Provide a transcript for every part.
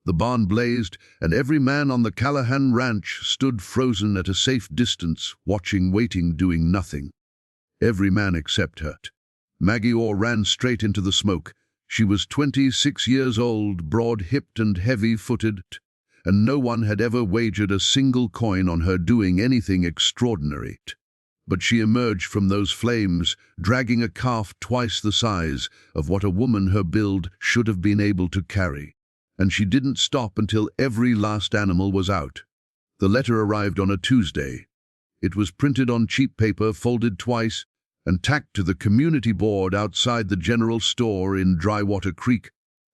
The barn blazed, and every man on the Callahan Ranch stood frozen at a safe distance, watching, waiting, doing nothing. Every man except her. Maggie Oor ran straight into the smoke. She was 26 years old, broad-hipped and heavy-footed, and no one had ever wagered a single coin on her doing anything extraordinary. But she emerged from those flames, dragging a calf twice the size of what a woman her build should have been able to carry. And she didn't stop until every last animal was out. The letter arrived on a Tuesday. It was printed on cheap paper, folded twice, and tacked to the community board outside the general store in Drywater Creek,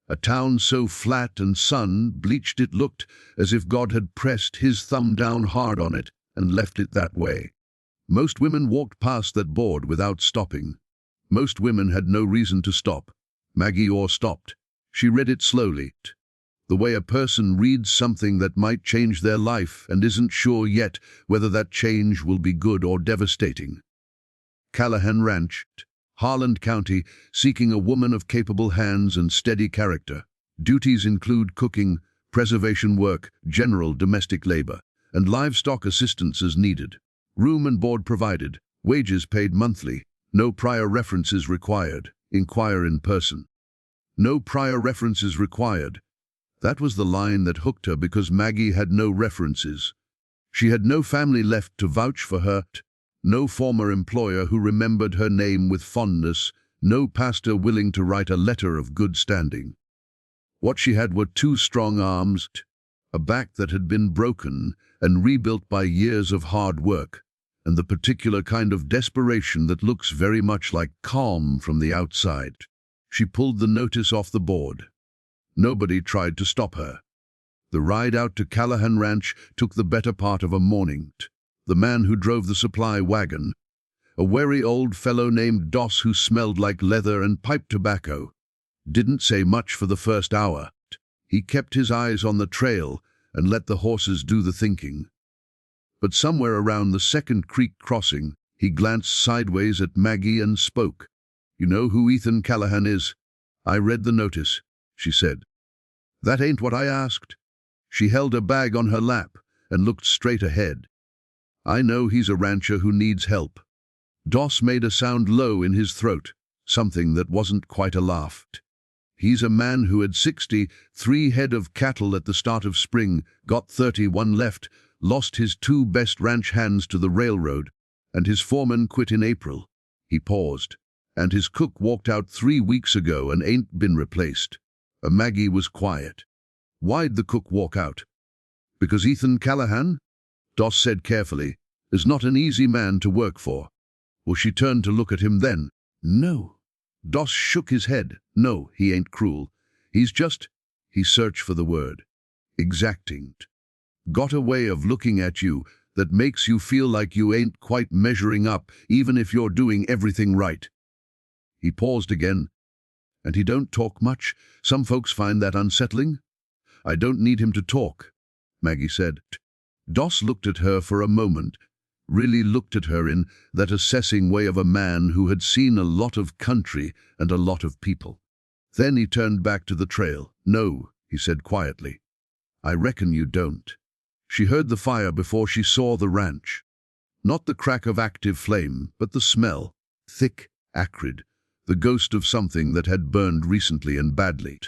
a town so flat and sun-bleached it looked as if God had pressed his thumb down hard on it and left it that way. Most women walked past that board without stopping. Most women had no reason to stop. Maggie Oor stopped. She read it slowly, the way a person reads something that might change their life and isn't sure yet whether that change will be good or devastating. Callahan Ranch, Harlan County, seeking a woman of capable hands and steady character. Duties include cooking, preservation work, general domestic labor, and livestock assistance as needed. Room and board provided. Wages paid monthly. No prior references required. Inquire in person. No prior references required. That was the line that hooked her because Maggie had no references. She had no family left to vouch for her, no former employer who remembered her name with fondness, no pastor willing to write a letter of good standing. What she had were 2 strong arms, a back that had been broken and rebuilt by years of hard work, and the particular kind of desperation that looks very much like calm from the outside. She pulled the notice off the board. Nobody tried to stop her. The ride out to Callahan Ranch took the better part of a morning. The man who drove the supply wagon, a wary old fellow named Doss who smelled like leather and pipe tobacco, didn't say much for the first hour. He kept his eyes on the trail and let the horses do the thinking. But somewhere around the second creek crossing, he glanced sideways at Maggie and spoke. "You know who Ethan Callahan is?" "I read the notice," she said. "That ain't what I asked." She held a bag on her lap and looked straight ahead. "I know he's a rancher who needs help." Doss made a sound low in his throat, something that wasn't quite a laugh. "He's a man who had 63 head of cattle at the start of spring, got 31 left, lost his 2 best ranch hands to the railroad, and his foreman quit in April." He paused. "And his cook walked out 3 weeks ago and ain't been replaced." Maggie was quiet. "Why'd the cook walk out?" "Because Ethan Callahan," Doss said carefully, "is not an easy man to work for." Well, she turned to look at him then. "No." Doss shook his head. "No, he ain't cruel. He's just," he searched for the word, "exacting. Got a way of looking at you that makes you feel like you ain't quite measuring up, even if you're doing everything right." He paused again. "And he don't talk much? Some folks find that unsettling." "I don't need him to talk," Maggie said. Doss looked at her for a moment, really looked at her in that assessing way of a man who had seen a lot of country and a lot of people. Then he turned back to the trail. "No," he said quietly. "I reckon you don't." She heard the fire before she saw the ranch. Not the crack of active flame, but the smell, thick, acrid, the ghost of something that had burned recently and badly.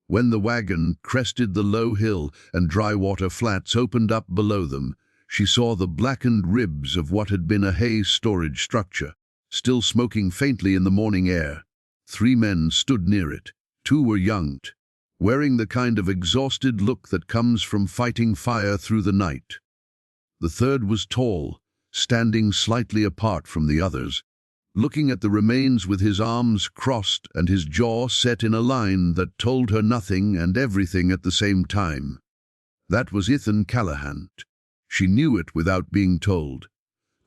When the wagon crested the low hill and Drywater Flats opened up below them, she saw the blackened ribs of what had been a hay storage structure, still smoking faintly in the morning air. 3 men stood near it. 2 were young, wearing the kind of exhausted look that comes from fighting fire through the night. The third was tall, standing slightly apart from the others, looking at the remains with his arms crossed and his jaw set in a line that told her nothing and everything at the same time. That was Ethan Callahan. She knew it without being told.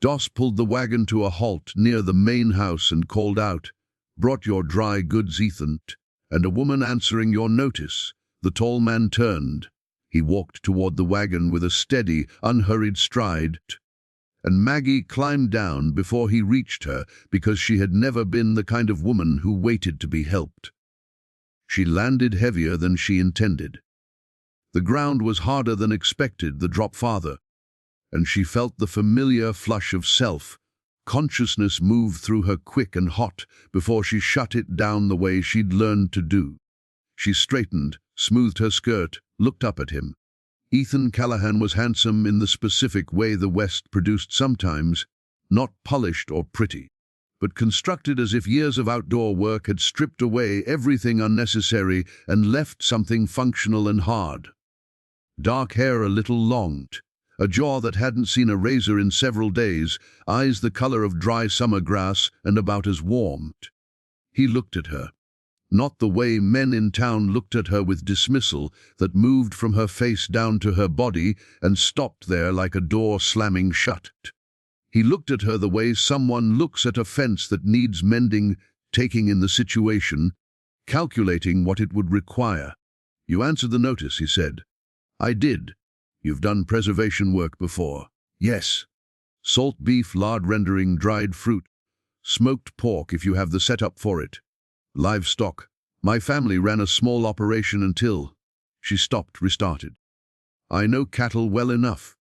Doss pulled the wagon to a halt near the main house and called out, "Brought your dry goods, Ethan?" And a woman answering your notice. The tall man turned. He walked toward the wagon with a steady, unhurried stride, and Maggie climbed down before he reached her because she had never been the kind of woman who waited to be helped. She landed heavier than she intended. The ground was harder than expected, the drop farther, and she felt the familiar flush of self. Consciousness moved through her quick and hot before she shut it down the way she'd learned to do. She straightened, smoothed her skirt, looked up at him. Ethan Callahan was handsome in the specific way the West produced sometimes, not polished or pretty, but constructed as if years of outdoor work had stripped away everything unnecessary and left something functional and hard. Dark hair a little long, a jaw that hadn't seen a razor in several days, eyes the color of dry summer grass and about as warm. He looked at her. Not the way men in town looked at her, with dismissal that moved from her face down to her body and stopped there like a door slamming shut. He looked at her the way someone looks at a fence that needs mending, taking in the situation, calculating what it would require. "You answered the notice," he said. "I did. You've done preservation work before." "Yes. Salt beef, lard rendering, dried fruit, smoked pork if you have the setup for it. Livestock. My family ran a small operation until..." She stopped, restarted. "I know cattle well enough."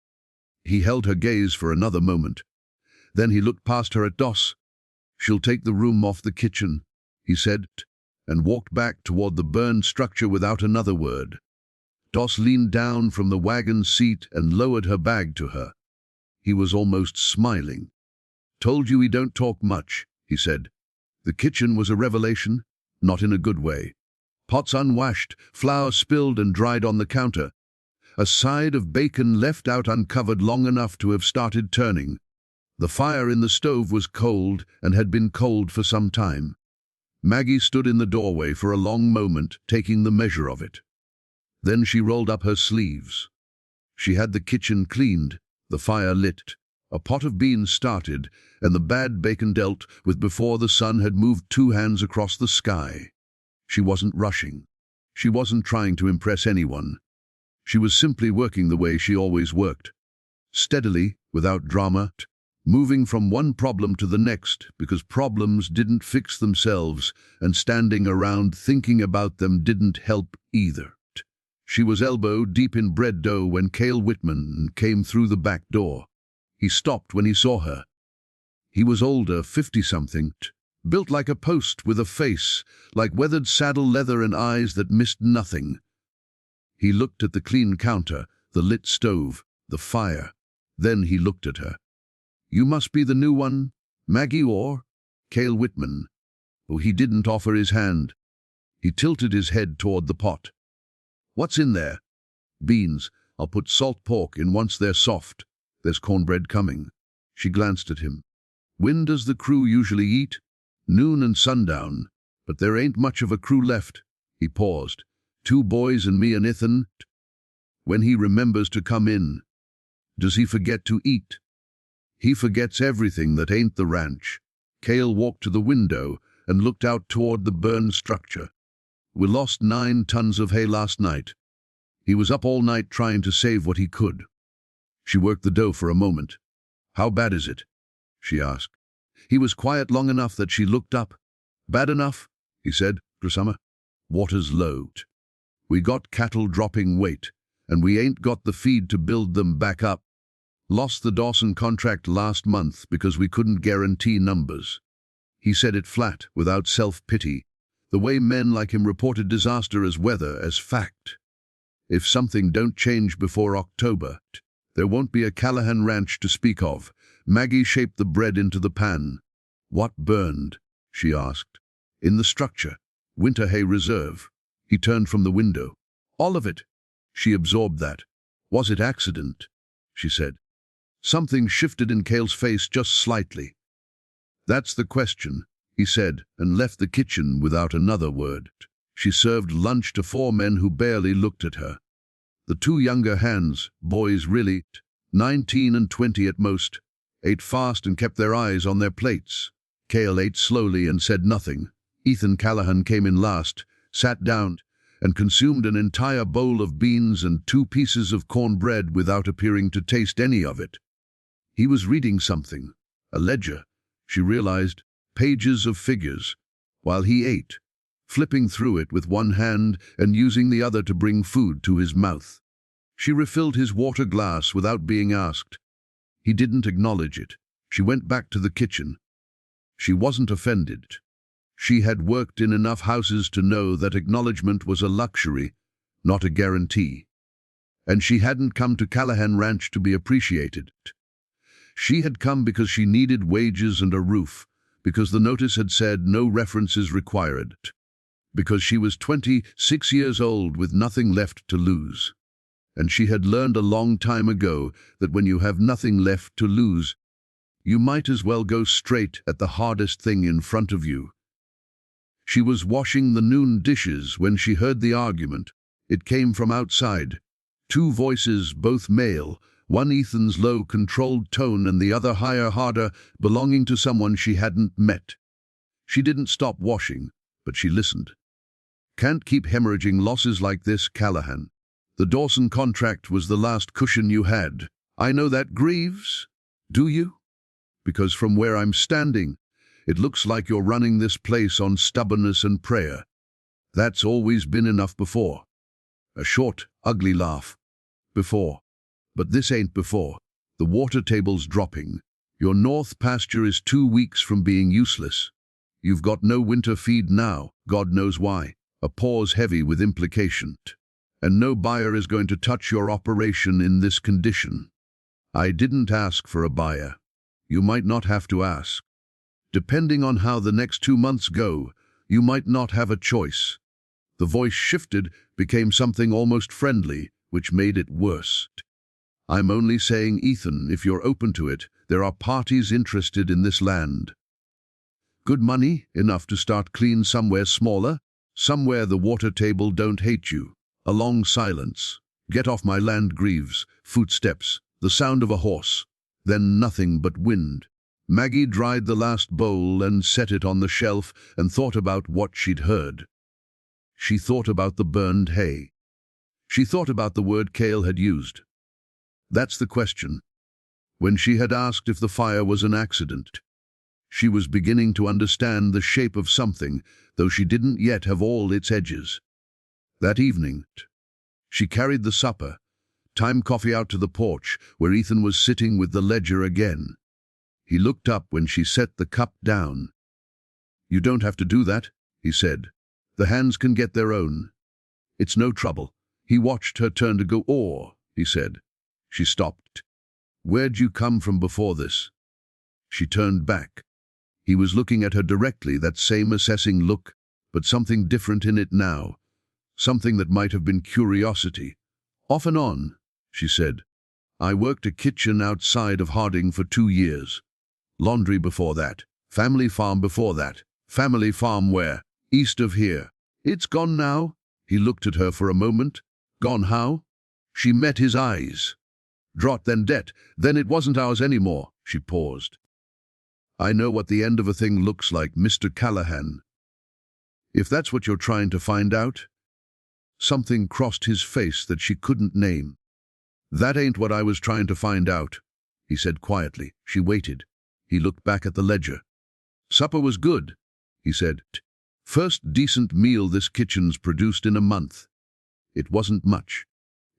He held her gaze for another moment. Then he looked past her at Doss. "She'll take the room off the kitchen," he said, and walked back toward the burned structure without another word. Doss leaned down from the wagon seat and lowered her bag to her. He was almost smiling. "Told you he don't talk much," he said. The kitchen was a revelation, not in a good way. Pots unwashed, flour spilled and dried on the counter. A side of bacon left out uncovered long enough to have started turning. The fire in the stove was cold and had been cold for some time. Maggie stood in the doorway for a long moment, taking the measure of it. Then she rolled up her sleeves. She had the kitchen cleaned, the fire lit, a pot of beans started, and the bad bacon dealt with before the sun had moved 2 hands across the sky. She wasn't rushing. She wasn't trying to impress anyone. She was simply working the way she always worked. Steadily, without drama, moving from one problem to the next because problems didn't fix themselves, and standing around thinking about them didn't help either. She was elbow deep in bread dough when Cale Whitman came through the back door. He stopped when he saw her. He was older, 50-something, built like a post with a face, like weathered saddle leather and eyes that missed nothing. He looked at the clean counter, the lit stove, the fire. Then he looked at her. "You must be the new one, Maggie Oor?" Cale Whitman. Oh, he didn't offer his hand. He tilted his head toward the pot. "What's in there?" "Beans. I'll put salt pork in once they're soft. There's cornbread coming." She glanced at him. "When does the crew usually eat?" "Noon and sundown. But there ain't much of a crew left." He paused. 2 boys and me and Ethan. "When he remembers to come in, does he forget to eat?" "He forgets everything that ain't the ranch." Cale walked to the window and looked out toward the burned structure. "We lost 9 tons of hay last night. He was up all night trying to save what he could." She worked the dough for a moment. "How bad is it?" she asked. He was quiet long enough that she looked up. "Bad enough," he said, "for summer. Water's low. We got cattle dropping weight, and we ain't got the feed to build them back up. Lost the Dawson contract last month because we couldn't guarantee numbers." He said it flat, without self-pity, the way men like him reported disaster as weather, as fact. "If something don't change before October, there won't be a Callahan Ranch to speak of." Maggie shaped the bread into the pan. "What burned?" she asked. "In the structure. Winter hay reserve." He turned from the window. "All of it." She absorbed that. "Was it accident?" she said. Something shifted in Cale's face just slightly. "That's the question," he said, and left the kitchen without another word. She served lunch to 4 men who barely looked at her. The 2 younger hands, boys really, 19 and 20 at most, ate fast and kept their eyes on their plates. Cale ate slowly and said nothing. Ethan Callahan came in last, sat down, and consumed an entire bowl of beans and 2 pieces of cornbread without appearing to taste any of it. He was reading something, a ledger, she realized, pages of figures, while he ate. flipping through it with one hand and using the other to bring food to his mouth. She refilled his water glass without being asked. He didn't acknowledge it. She went back to the kitchen. She wasn't offended. She had worked in enough houses to know that acknowledgement was a luxury, not a guarantee. And she hadn't come to Callahan Ranch to be appreciated. She had come because she needed wages and a roof, because the notice had said no references required, because she was 26 years old with nothing left to lose. And she had learned a long time ago that when you have nothing left to lose, you might as well go straight at the hardest thing in front of you. She was washing the noon dishes when she heard the argument. It came from outside. Two voices, both male, one Ethan's low, controlled tone and the other higher, harder, belonging to someone she hadn't met. She didn't stop washing, but she listened. Can't keep hemorrhaging losses like this, Callahan. The Dawson contract was the last cushion you had. I know that, Greaves. Do you? Because from where I'm standing, it looks like you're running this place on stubbornness and prayer. That's always been enough before. A short, ugly laugh. Before. But this ain't before. The water table's dropping. Your north pasture is 2 weeks from being useless. You've got no winter feed now, God knows why. A pause heavy with implication. And no buyer is going to touch your operation in this condition. I didn't ask for a buyer. You might not have to ask. Depending on how the next 2 months go, you might not have a choice. The voice shifted, became something almost friendly, which made it worse. I'm only saying, Ethan, if you're open to it, there are parties interested in this land. Good money, enough to start clean somewhere smaller, somewhere the water table don't hate you. A long silence. Get off my land, Greaves. Footsteps. The sound of a horse. Then nothing but wind. Maggie dried the last bowl and set it on the shelf and thought about what she'd heard. She thought about the burned hay. She thought about the word Cale had used. That's the question. When she had asked if the fire was an accident, she was beginning to understand the shape of something, though she didn't yet have all its edges. That evening, she carried the supper, time coffee out to the porch, where Ethan was sitting with the ledger again. He looked up when she set the cup down. You don't have to do that, he said. The hands can get their own. It's no trouble. He watched her turn to go, Oor, he said. She stopped. Where'd you come from before this? She turned back. He was looking at her directly, that same assessing look, but something different in it now. Something that might have been curiosity. Off and on, she said. I worked a kitchen outside of Harding for 2 years. Laundry before that. Family farm before that. Family farm where? East of here. It's gone now? He looked at her for a moment. Gone how? She met his eyes. Drot then debt. Then it wasn't ours anymore. She paused. I know what the end of a thing looks like, Mr. Callahan. If that's what you're trying to find out. Something crossed his face that she couldn't name. That ain't what I was trying to find out, he said quietly. She waited. He looked back at the ledger. Supper was good, he said. First decent meal this kitchen's produced in a month. It wasn't much.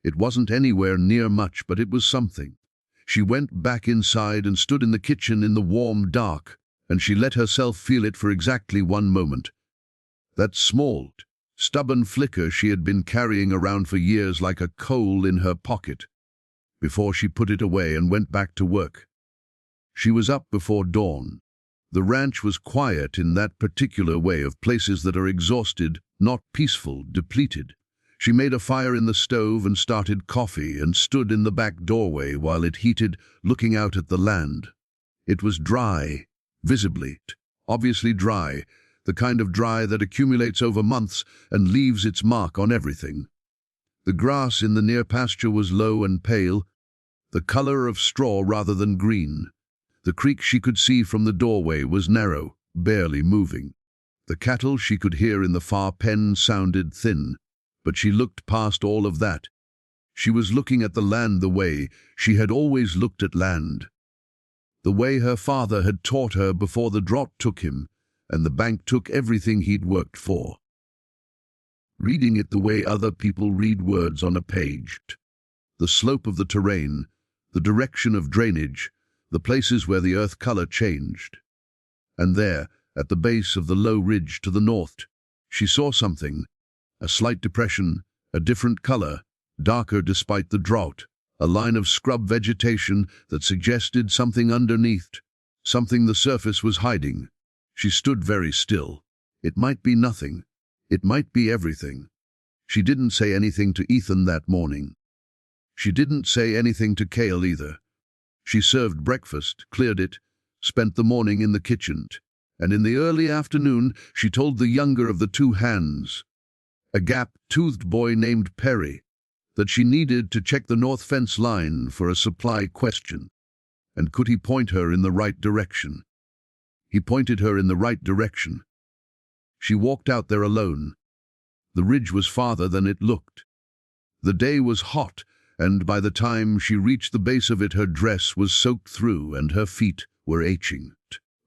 It wasn't anywhere near much, but it was something. She went back inside and stood in the kitchen in the warm dark, and she let herself feel it for exactly 1 moment. That small, stubborn flicker she had been carrying around for years like a coal in her pocket, before she put it away and went back to work. She was up before dawn. The ranch was quiet in that particular way of places that are exhausted, not peaceful, depleted. She made a fire in the stove and started coffee and stood in the back doorway while it heated, looking out at the land. It was dry, visibly, obviously dry, the kind of dry that accumulates over months and leaves its mark on everything. The grass in the near pasture was low and pale, the color of straw rather than green. The creek she could see from the doorway was narrow, barely moving. The cattle she could hear in the far pen sounded thin, but she looked past all of that. She was looking at the land the way she had always looked at land. The way her father had taught her before the drought took him, and the bank took everything he'd worked for. reading it the way other people read words on a page. The slope of the terrain, the direction of drainage, the places where the earth color changed. And there, at the base of the low ridge to the north, she saw something, a slight depression, a different color, darker despite the drought, a line of scrub vegetation that suggested something underneath, something the surface was hiding. She stood very still. It might be nothing. It might be everything. She didn't say anything to Ethan that morning. She didn't say anything to Cale either. She served breakfast, cleared it, spent the morning in the kitchen, and in the early afternoon she told the younger of the two hands, a gap-toothed boy named Perry, that she needed to check the north fence line for a supply question. And could he point her in the right direction? He pointed her in the right direction. She walked out there alone. The ridge was farther than it looked. The day was hot, and by the time she reached the base of it her dress was soaked through and her feet were aching.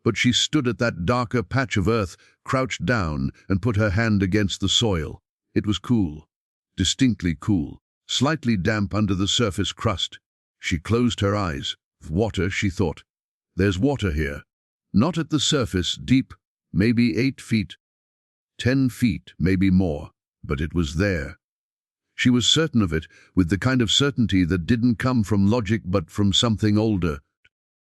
But she stood at that darker patch of earth, crouched down, and put her hand against the soil. It was cool, distinctly cool, slightly damp under the surface crust. She closed her eyes. Water, she thought. There's water here. Not at the surface, deep, maybe 8 feet, 10 feet, maybe more, but it was there. She was certain of it, with the kind of certainty that didn't come from logic but from something older.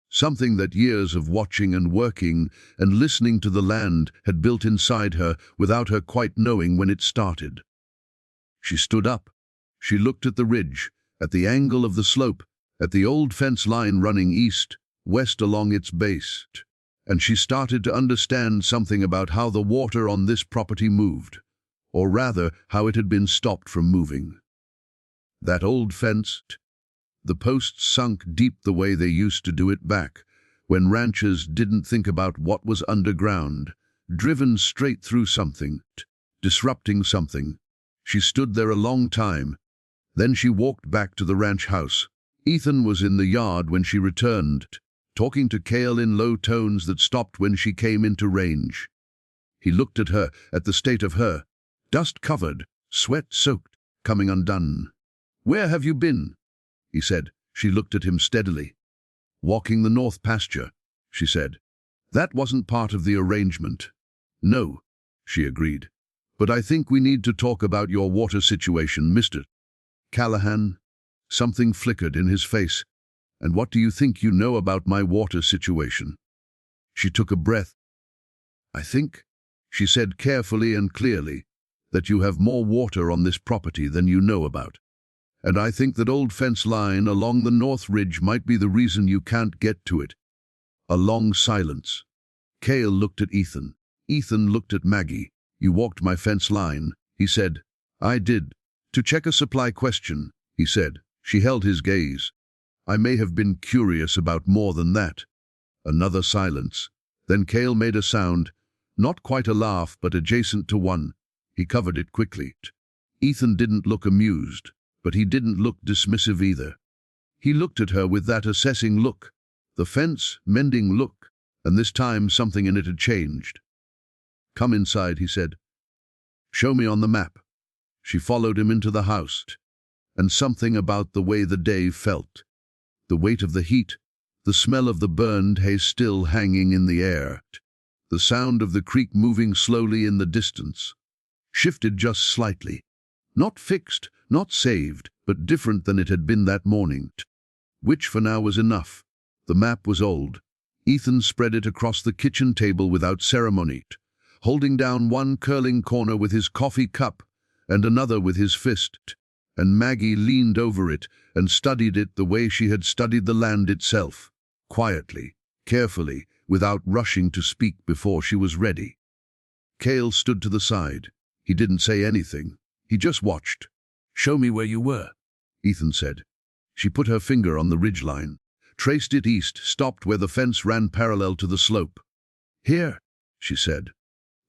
Something that years of watching and working and listening to the land had built inside her without her quite knowing when it started. She stood up. She looked at the ridge, at the angle of the slope, at the old fence line running east, west along its base, and she started to understand something about how the water on this property moved, or rather, how it had been stopped from moving. That old fence, the posts sunk deep the way they used to do it back, when ranchers didn't think about what was underground, driven straight through something, disrupting something. She stood there a long time. Then she walked back to the ranch house. Ethan was in the yard when she returned, talking to Cale in low tones that stopped when she came into range. He looked at her, at the state of her, dust-covered, sweat-soaked, coming undone. "Where have you been?" he said. She looked at him steadily. "Walking the north pasture," she said. "That wasn't part of the arrangement." "No," she agreed. "But I think we need to talk about your water situation, Mr. Callahan." Something flickered in his face. "And what do you think you know about my water situation?" She took a breath. "I think," she said carefully and clearly, "that you have more water on this property than you know about. And I think that old fence line along the north ridge might be the reason you can't get to it." A long silence. Cale looked at Ethan. Ethan looked at Maggie. "You walked my fence line," he said. "I did. To check a supply question," he said. She held his gaze. "I may have been curious about more than that." Another silence. Then Cale made a sound, not quite a laugh but adjacent to one. He covered it quickly. Ethan didn't look amused, but he didn't look dismissive either. He looked at her with that assessing look, the fence-mending look, and this time something in it had changed. "Come inside," he said. "Show me on the map." She followed him into the house, and something about the way the day felt, the weight of the heat, the smell of the burned hay still hanging in the air, the sound of the creek moving slowly in the distance, shifted just slightly. Not fixed, not saved, but different than it had been that morning. Which for now was enough. The map was old. Ethan spread it across the kitchen table without ceremony, holding down one curling corner with his coffee cup and another with his fist, and Maggie leaned over it and studied it the way she had studied the land itself, quietly, carefully, without rushing to speak before she was ready. Cale stood to the side. He didn't say anything. He just watched. "Show me where you were," Ethan said. She put her finger on the ridgeline, traced it east, stopped where the fence ran parallel to the slope. "Here," she said.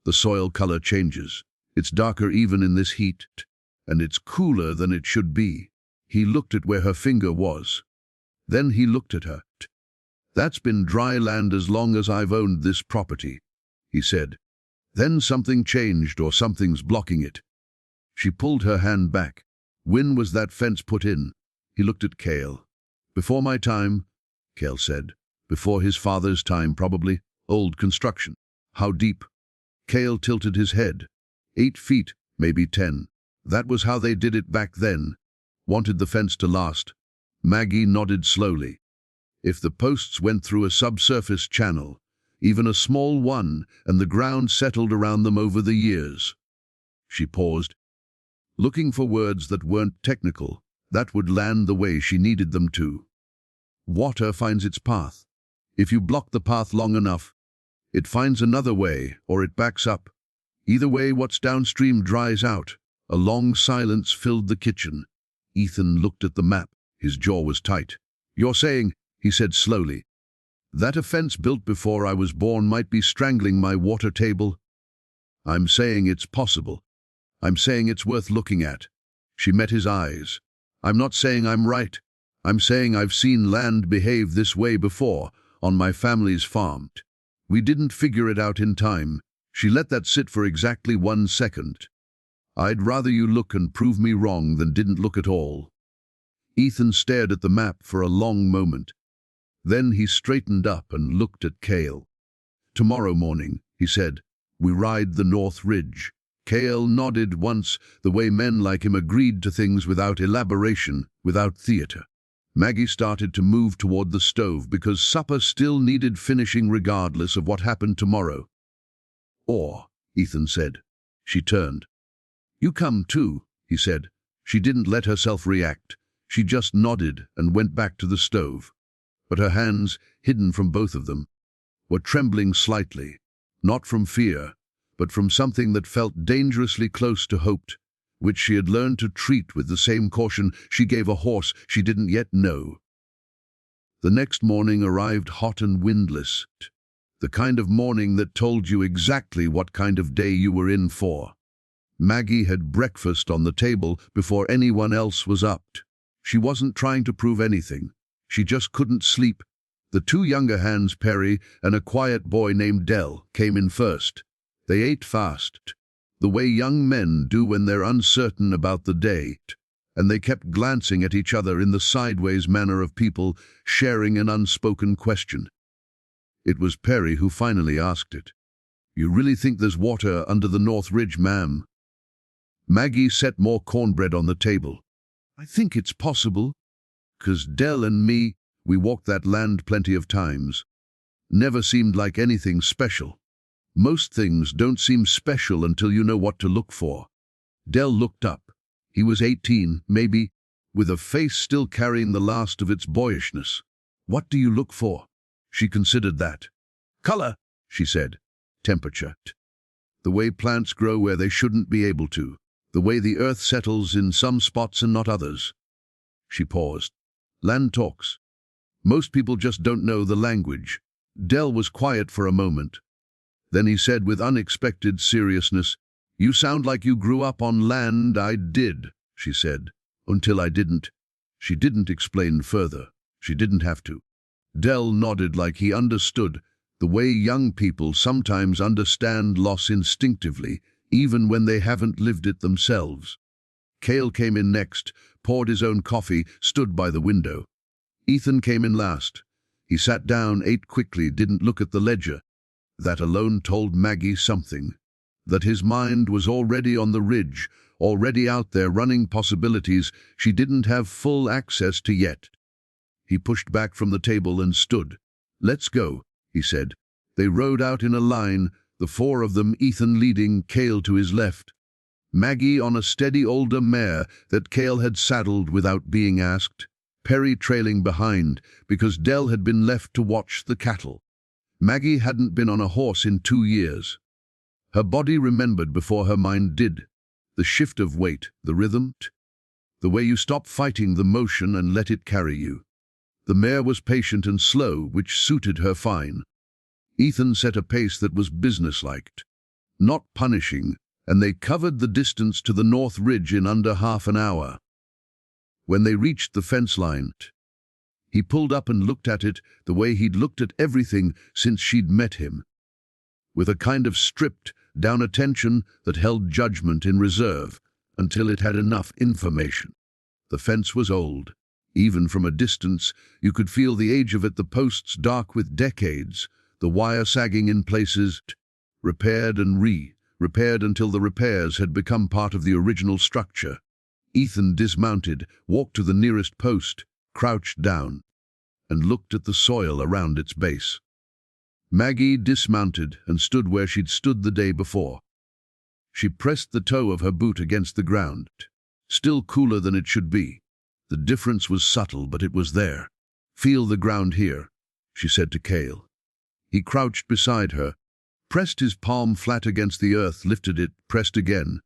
"The soil color changes. It's darker even in this heat, and it's cooler than it should be." He looked at where her finger was. Then he looked at her. "That's been dry land as long as I've owned this property," he said. "Then something changed or something's blocking it." She pulled her hand back. When was that fence put in? He looked at Cale. Before my time, Cale said. Before his father's time, probably. Old construction. How deep? Cale tilted his head. 8 feet, maybe 10. That was how they did it back then. Wanted the fence to last. Maggie nodded slowly. If the posts went through a subsurface channel, even a small one, and the ground settled around them over the years. She paused, looking for words that weren't technical, that would land the way she needed them to. Water finds its path. If you block the path long enough, it finds another way, or it backs up. Either way, what's downstream dries out. A long silence filled the kitchen. Ethan looked at the map. His jaw was tight. You're saying, he said slowly, that a fence built before I was born might be strangling my water table? I'm saying it's possible. I'm saying it's worth looking at. She met his eyes. I'm not saying I'm right. I'm saying I've seen land behave this way before, on my family's farm. We didn't figure it out in time. She let that sit for exactly 1 second. I'd rather you look and prove me wrong than didn't look at all. Ethan stared at the map for a long moment. Then he straightened up and looked at Cale. Tomorrow morning, he said, we ride the North Ridge. Cale nodded once, the way men like him agreed to things without elaboration, without theater. Maggie started to move toward the stove because supper still needed finishing regardless of what happened tomorrow. Or, Ethan said. She turned. You come too, he said. She didn't let herself react. She just nodded and went back to the stove. But her hands, hidden from both of them, were trembling slightly, not from fear, but from something that felt dangerously close to hope, which she had learned to treat with the same caution she gave a horse she didn't yet know. The next morning arrived hot and windless, the kind of morning that told you exactly what kind of day you were in for. Maggie had breakfast on the table before anyone else was up. She wasn't trying to prove anything. She just couldn't sleep. The 2 younger hands, Perry and a quiet boy named Dell, came in first. They ate fast, the way young men do when they're uncertain about the day, and they kept glancing at each other in the sideways manner of people sharing an unspoken question. It was Perry who finally asked it. You really think there's water under the North Ridge, ma'am? Maggie set more cornbread on the table. I think it's possible. 'Cause Dell and me, we walked that land plenty of times. Never seemed like anything special. Most things don't seem special until you know what to look for. Dell looked up. He was 18, maybe, with a face still carrying the last of its boyishness. What do you look for? She considered that. Color, she said. Temperature. The way plants grow where they shouldn't be able to. The way the earth settles in some spots and not others. She paused. Land talks. Most people just don't know the language. Dell was quiet for a moment. Then he said with unexpected seriousness, You sound like you grew up on land. I did, she said. Until I didn't. She didn't explain further. She didn't have to. Dell nodded like he understood, the way young people sometimes understand loss instinctively, even when they haven't lived it themselves. Cale came in next, poured his own coffee, stood by the window. Ethan came in last. He sat down, ate quickly, didn't look at the ledger. That alone told Maggie something. That his mind was already on the ridge, already out there running possibilities she didn't have full access to yet. He pushed back from the table and stood. Let's go, he said. They rode out in a line, the 4 of them, Ethan leading, Cale to his left. Maggie on a steady older mare that Cale had saddled without being asked. Perry trailing behind because Dell had been left to watch the cattle. Maggie hadn't been on a horse in 2 years. Her body remembered before her mind did. The shift of weight, the rhythm, the way you stop fighting the motion and let it carry you. The mare was patient and slow, which suited her fine. Ethan set a pace that was businesslike, not punishing, and they covered the distance to the North Ridge in under half an hour. When they reached the fence line, he pulled up and looked at it the way he'd looked at everything since she'd met him, with a kind of stripped-down attention that held judgment in reserve, until it had enough information. The fence was old. Even from a distance, you could feel the age of it, the posts dark with decades, the wire sagging in places, repaired and repaired until the repairs had become part of the original structure. Ethan dismounted, walked to the nearest post, crouched down, and looked at the soil around its base. Maggie dismounted and stood where she'd stood the day before. She pressed the toe of her boot against the ground, still cooler than it should be. The difference was subtle, but it was there. "Feel the ground here," she said to Cale. He crouched beside her, pressed his palm flat against the earth, lifted it, pressed again.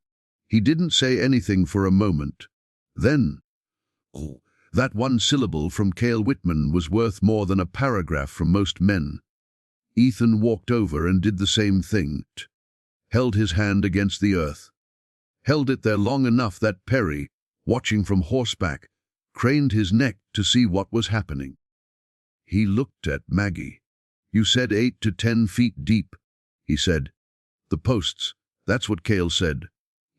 He didn't say anything for a moment. Then, oh, that one syllable from Cale Whitman was worth more than a paragraph from most men. Ethan walked over and did the same thing, held his hand against the earth. Held it there long enough that Perry, watching from horseback, craned his neck to see what was happening. He looked at Maggie. "You said 8 to 10 feet deep," he said. "The posts, that's what Cale said."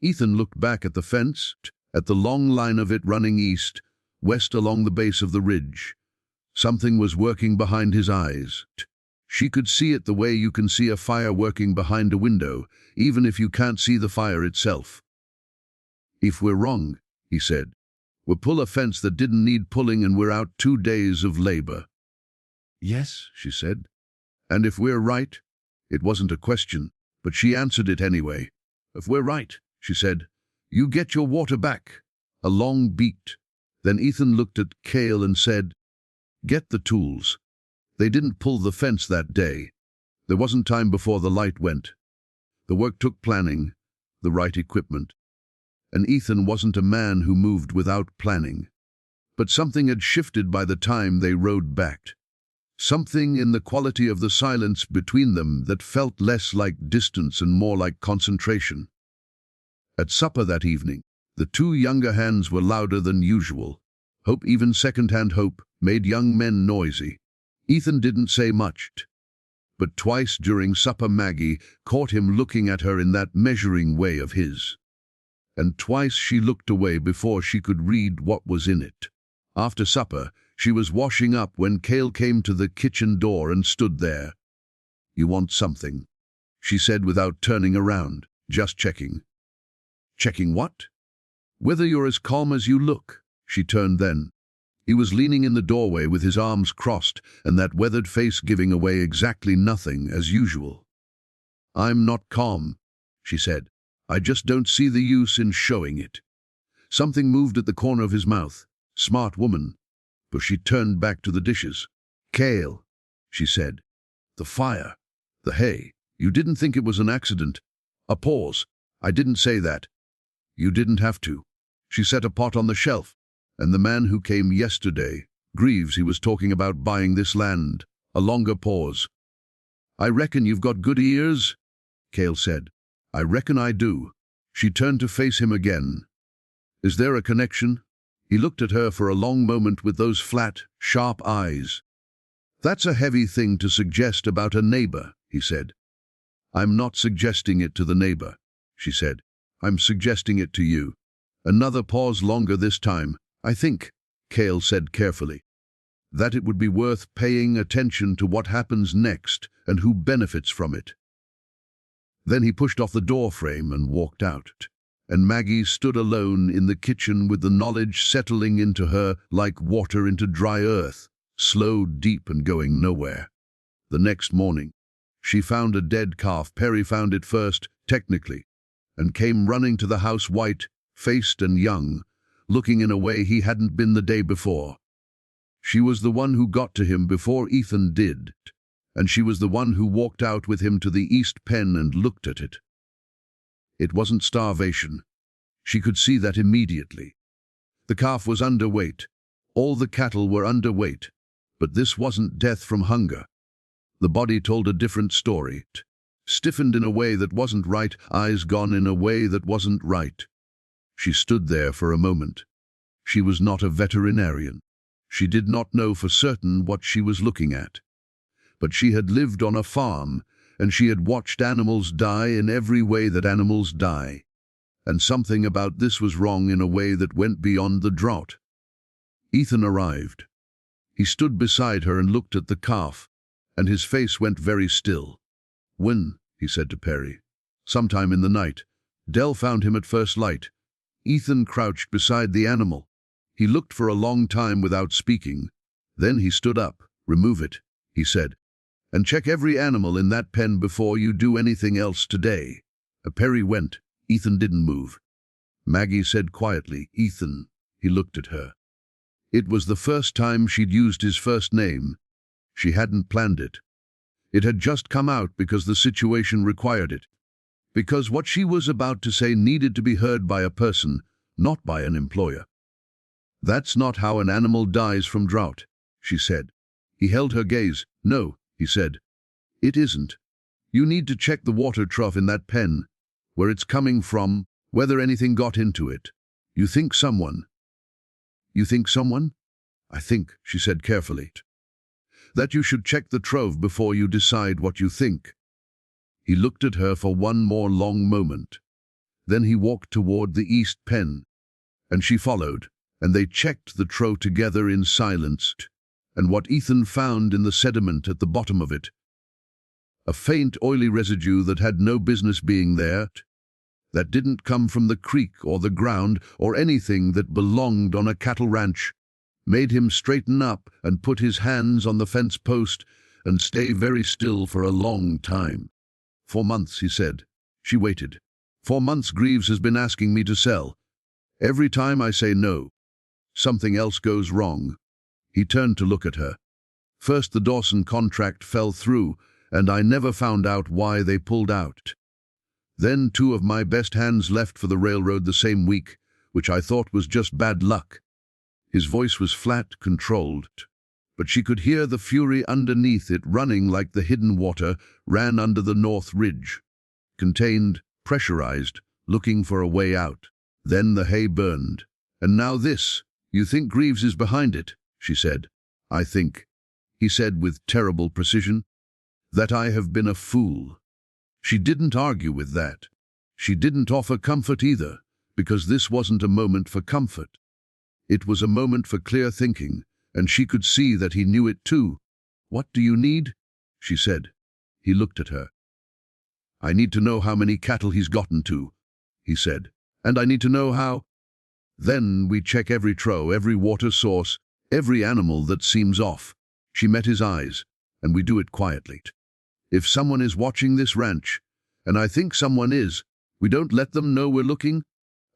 Ethan looked back at the fence, at the long line of it running east, west along the base of the ridge. Something was working behind his eyes. She could see it the way you can see a fire working behind a window, even if you can't see the fire itself. "If we're wrong," he said, "we'll pull a fence that didn't need pulling and we're out 2 days of labor." "Yes," she said. "And if we're right?" It wasn't a question, but she answered it anyway. "If we're right," she said, "you get your water back." A long beat. Then Ethan looked at Cale and said, "Get the tools." They didn't pull the fence that day. There wasn't time before the light went. The work took planning, the right equipment. And Ethan wasn't a man who moved without planning. But something had shifted by the time they rode back. Something in the quality of the silence between them that felt less like distance and more like concentration. At supper that evening, the two younger hands were louder than usual. Hope, even second-hand hope, made young men noisy. Ethan didn't say much, but twice during supper Maggie caught him looking at her in that measuring way of his. And twice she looked away before she could read what was in it. After supper, she was washing up when Cale came to the kitchen door and stood there. "You want something?" she said without turning around. "Just checking." "Checking what?" "Whether you're as calm as you look." She turned then. He was leaning in the doorway with his arms crossed and that weathered face giving away exactly nothing, as usual. "I'm not calm," she said. "I just don't see the use in showing it." Something moved at the corner of his mouth. Smart woman. But she turned back to the dishes. "Cale," she said. "The fire. The hay. You didn't think it was an accident." A pause. "I didn't say that." "You didn't have to." She set a pot on the shelf. "And the man who came yesterday, Greaves, he was talking about buying this land." A longer pause. "I reckon you've got good ears," Cale said. "I reckon I do." She turned to face him again. "Is there a connection?" He looked at her for a long moment with those flat, sharp eyes. "That's a heavy thing to suggest about a neighbor," he said. "I'm not suggesting it to the neighbor," she said. "I'm suggesting it to you." Another pause, longer this time. "I think," Cale said carefully, "that it would be worth paying attention to what happens next and who benefits from it." Then he pushed off the doorframe and walked out. And Maggie stood alone in the kitchen with the knowledge settling into her like water into dry earth, slow, deep, and going nowhere. The next morning, she found a dead calf. Perry found it first, technically, and came running to the house, white-faced and young, looking in a way he hadn't been the day before. She was the one who got to him before Ethan did, and she was the one who walked out with him to the east pen and looked at it. It wasn't starvation. She could see that immediately. The calf was underweight. All the cattle were underweight. But this wasn't death from hunger. The body told a different story. Stiffened in a way that wasn't right, eyes gone in a way that wasn't right. She stood there for a moment. She was not a veterinarian. She did not know for certain what she was looking at. But she had lived on a farm, and she had watched animals die in every way that animals die. and something about this was wrong in a way that went beyond the drought. Ethan arrived. He stood beside her and looked at the calf, and his face went very still. "When?" he said to Perry. "Sometime in the night. Dell found him at first light." Ethan crouched beside the animal. He looked for a long time without speaking. Then he stood up. "Remove it," he said, "and check every animal in that pen before you do anything else today." Perry went. Ethan didn't move. Maggie said quietly, "Ethan." He looked at her. It was the first time she'd used his first name. She hadn't planned it. It had just come out because the situation required it. Because what she was about to say needed to be heard by a person, not by an employer. "That's not how an animal dies from drought," she said. He held her gaze. "No," he said. "It isn't. You need to check the water trough in that pen, where it's coming from, whether anything got into it. You think someone?" "You think someone?" "I think," she said carefully, "that you should check the trove before you decide what you think." He looked at her for one more long moment. Then he walked toward the east pen, and she followed, and they checked the trove together in silence. And what Ethan found in the sediment at the bottom of it, a faint oily residue that had no business being there, that didn't come from the creek or the ground or anything that belonged on a cattle ranch, made him straighten up and put his hands on the fence post and stay very still for a long time. "For months," he said. She waited. "For months Greaves has been asking me to sell. Every time I say no, something else goes wrong." He turned to look at her. "First the Dawson contract fell through, and I never found out why they pulled out. Then 2 of my best hands left for the railroad the same week, which I thought was just bad luck." His voice was flat, controlled, but she could hear the fury underneath it running like the hidden water ran under the North Ridge. Contained, pressurized, looking for a way out. Then the hay burned. "And now this. You think Greaves is behind it?" she said. "I think," he said with terrible precision, "that I have been a fool." She didn't argue with that. She didn't offer comfort either, because this wasn't a moment for comfort. It was a moment for clear thinking, and she could see that he knew it too. "What do you need?" she said. He looked at her. "I need to know how many cattle he's gotten to," he said. "And I need to know how. Then we check every trough, every water source, every animal that seems off." She met his eyes, "and we do it quietly. If someone is watching this ranch, and I think someone is, we don't let them know we're looking.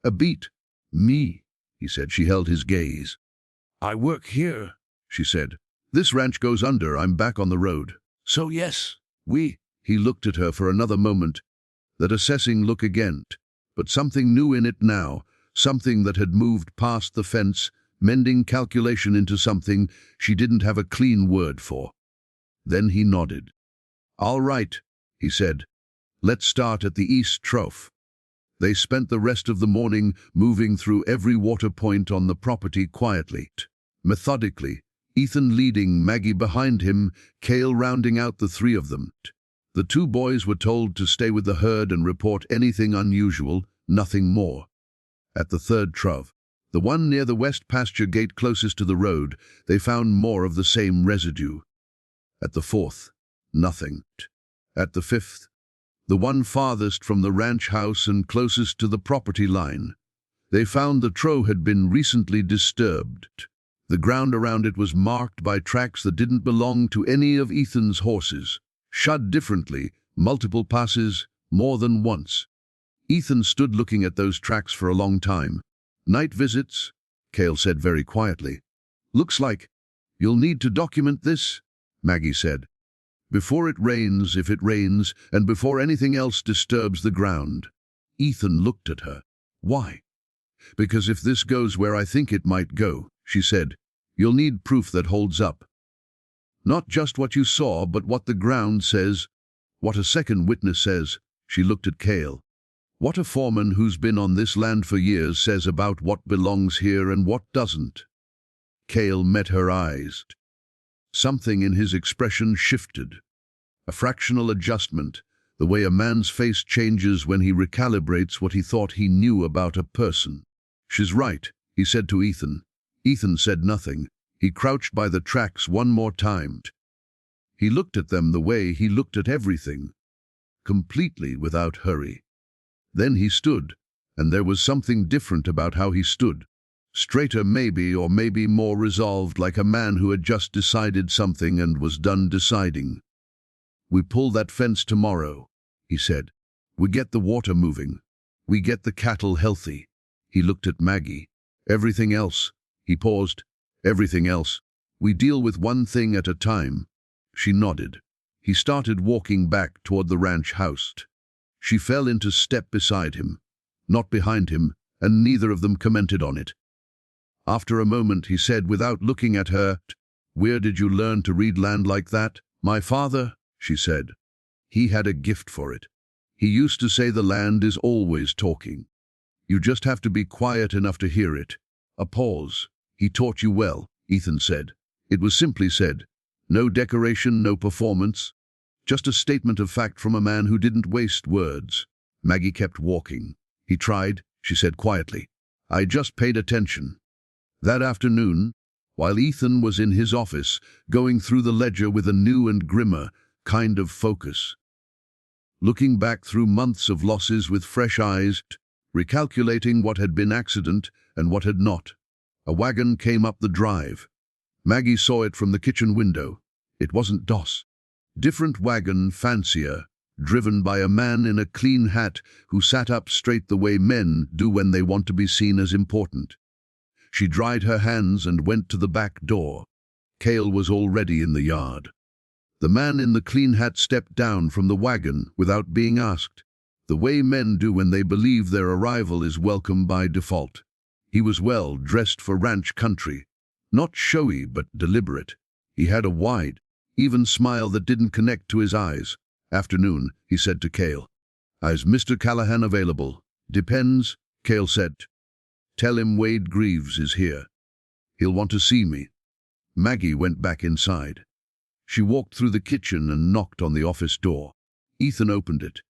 A beat." "Me," he said. She held his gaze. "I work here," she said. "This ranch goes under. I'm back on the road." "So yes, we." He looked at her for another moment, that assessing look again, but something new in it now, something that had moved past the fence, mending calculation into something she didn't have a clean word for. Then he nodded. "All right," he said. "Let's start at the East Trough." They spent the rest of the morning moving through every water point on the property quietly, methodically, Ethan leading, Maggie behind him, Cale rounding out the 3 of them. The 2 boys were told to stay with the herd and report anything unusual, nothing more. At the 3rd trough, the one near the west pasture gate closest to the road, they found more of the same residue. At the 4th, nothing. At the 5th, the one farthest from the ranch house and closest to the property line, they found the trough had been recently disturbed. The ground around it was marked by tracks that didn't belong to any of Ethan's horses, shod differently, multiple passes, more than once. Ethan stood looking at those tracks for a long time. "Night visits," Cale said very quietly. "Looks like you'll need to document this," Maggie said. "Before it rains, if it rains, and before anything else disturbs the ground." Ethan looked at her. "Why?" "Because if this goes where I think it might go," she said, "you'll need proof that holds up. Not just what you saw, but what the ground says, what a second witness says." She looked at Cale. "What a foreman who's been on this land for years says about what belongs here and what doesn't." Cale met her eyes. Something in his expression shifted. A fractional adjustment, the way a man's face changes when he recalibrates what he thought he knew about a person. "She's right," he said to Ethan. Ethan said nothing. He crouched by the tracks one more time. He looked at them the way he looked at everything, completely without hurry. Then he stood, and there was something different about how he stood. Straighter maybe, or maybe more resolved, like a man who had just decided something and was done deciding. "We pull that fence tomorrow," he said. "We get the water moving. We get the cattle healthy." He looked at Maggie. "Everything else," he paused. "Everything else. We deal with one thing at a time." She nodded. He started walking back toward the ranch house. She fell into step beside him, not behind him, and neither of them commented on it. After a moment he said without looking at her, "Where did you learn to read land like that?" "My father," she said. "He had a gift for it. He used to say the land is always talking. You just have to be quiet enough to hear it." A pause. "He taught you well," Ethan said. It was simply said. No decoration, no performance. Just a statement of fact from a man who didn't waste words. Maggie kept walking. "He tried," she said quietly. "I just paid attention." That afternoon, while Ethan was in his office, going through the ledger with a new and grimmer kind of focus, looking back through months of losses with fresh eyes, recalculating what had been accident and what had not, a wagon came up the drive. Maggie saw it from the kitchen window. It wasn't Doss. Different wagon, fancier, driven by a man in a clean hat who sat up straight the way men do when they want to be seen as important. She dried her hands and went to the back door. Cale was already in the yard. The man in the clean hat stepped down from the wagon without being asked, the way men do when they believe their arrival is welcome by default. He was well dressed for ranch country. Not showy, but deliberate. He had a wide, even smile that didn't connect to his eyes. "Afternoon," he said to Cale. "Is Mr. Callahan available?" "Depends," Cale said. "Tell him Wade Greaves is here. He'll want to see me." Maggie went back inside. She walked through the kitchen and knocked on the office door. Ethan opened it.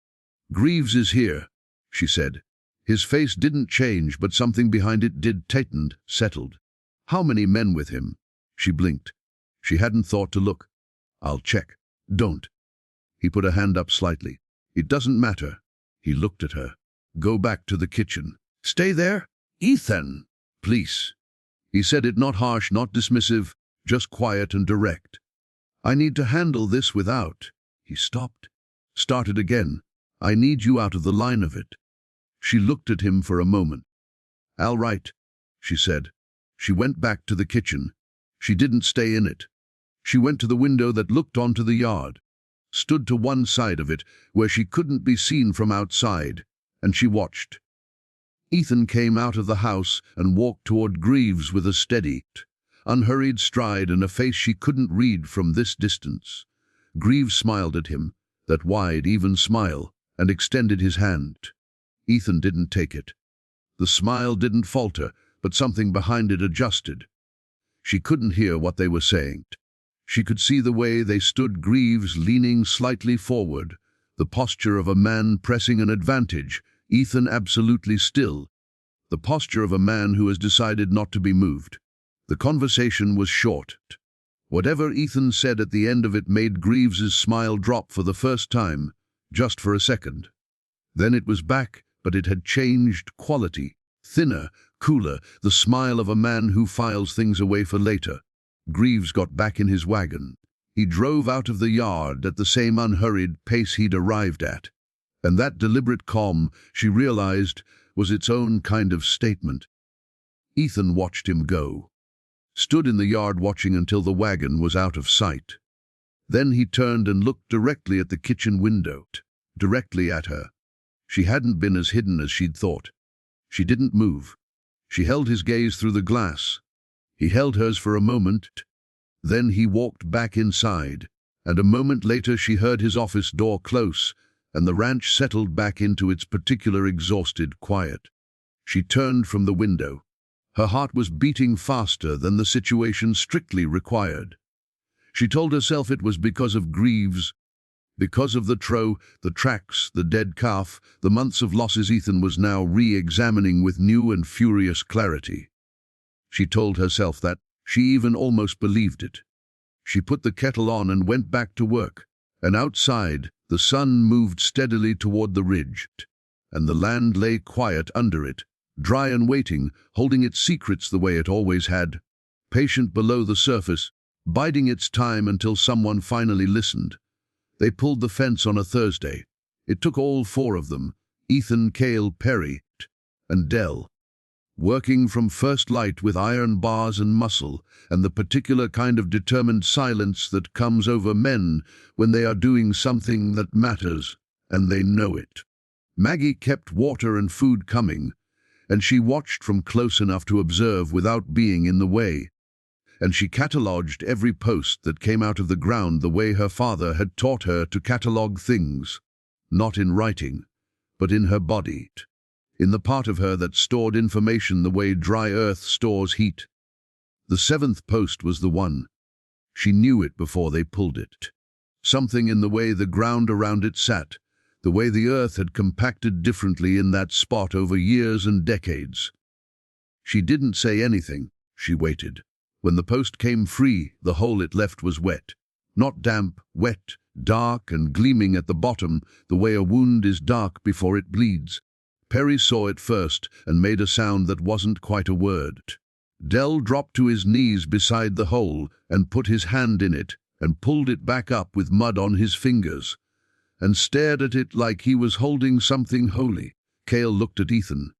"Greaves is here," she said. His face didn't change, but something behind it did, tightened, settled. "How many men with him?" She blinked. She hadn't thought to look. "I'll check." "Don't." He put a hand up slightly. "It doesn't matter." He looked at her. "Go back to the kitchen." "Stay there?" "Ethan, please." He said it not harsh, not dismissive, just quiet and direct. "I need to handle this without." He stopped. Started again. "I need you out of the line of it." She looked at him for a moment. "All right," she said. She went back to the kitchen. She didn't stay in it. She went to the window that looked onto the yard, stood to one side of it where she couldn't be seen from outside, and she watched. Ethan came out of the house and walked toward Greaves with a steady, unhurried stride and a face she couldn't read from this distance. Greaves smiled at him, that wide, even smile, and extended his hand. Ethan didn't take it. The smile didn't falter, but something behind it adjusted. She couldn't hear what they were saying. She could see the way they stood, Greaves leaning slightly forward, the posture of a man pressing an advantage, Ethan absolutely still, the posture of a man who has decided not to be moved. The conversation was short. Whatever Ethan said at the end of it made Greaves's smile drop for the first time, just for a second. Then it was back, but it had changed quality, thinner, cooler, the smile of a man who files things away for later. Greaves got back in his wagon. He drove out of the yard at the same unhurried pace he'd arrived at. And that deliberate calm, she realized, was its own kind of statement. Ethan watched him go. Stood in the yard watching until the wagon was out of sight. Then he turned and looked directly at the kitchen window, directly at her. She hadn't been as hidden as she'd thought. She didn't move. She held his gaze through the glass. He held hers for a moment. Then he walked back inside, and a moment later she heard his office door close, and the ranch settled back into its particular exhausted quiet. She turned from the window. Her heart was beating faster than the situation strictly required. She told herself it was because of Greaves. Because of the trough, the tracks, the dead calf, the months of losses, Ethan was now re-examining with new and furious clarity. She told herself that. She even almost believed it. She put the kettle on and went back to work. And outside, the sun moved steadily toward the ridge, and the land lay quiet under it, dry and waiting, holding its secrets the way it always had, patient below the surface, biding its time until someone finally listened. They pulled the fence on a Thursday. It took all four of them, Ethan, Cale, Perry, and Dell, working from first light with iron bars and muscle, and the particular kind of determined silence that comes over men when they are doing something that matters, and they know it. Maggie kept water and food coming, and she watched from close enough to observe without being in the way. And she catalogued every post that came out of the ground the way her father had taught her to catalogue things, not in writing, but in her body, in the part of her that stored information the way dry earth stores heat. The seventh post was the one. She knew it before they pulled it. Something in the way the ground around it sat, the way the earth had compacted differently in that spot over years and decades. She didn't say anything. She waited. When the post came free, the hole it left was wet. Not damp, wet, dark and gleaming at the bottom, the way a wound is dark before it bleeds. Perry saw it first and made a sound that wasn't quite a word. Dell dropped to his knees beside the hole and put his hand in it and pulled it back up with mud on his fingers and stared at it like he was holding something holy. Cale looked at Ethan.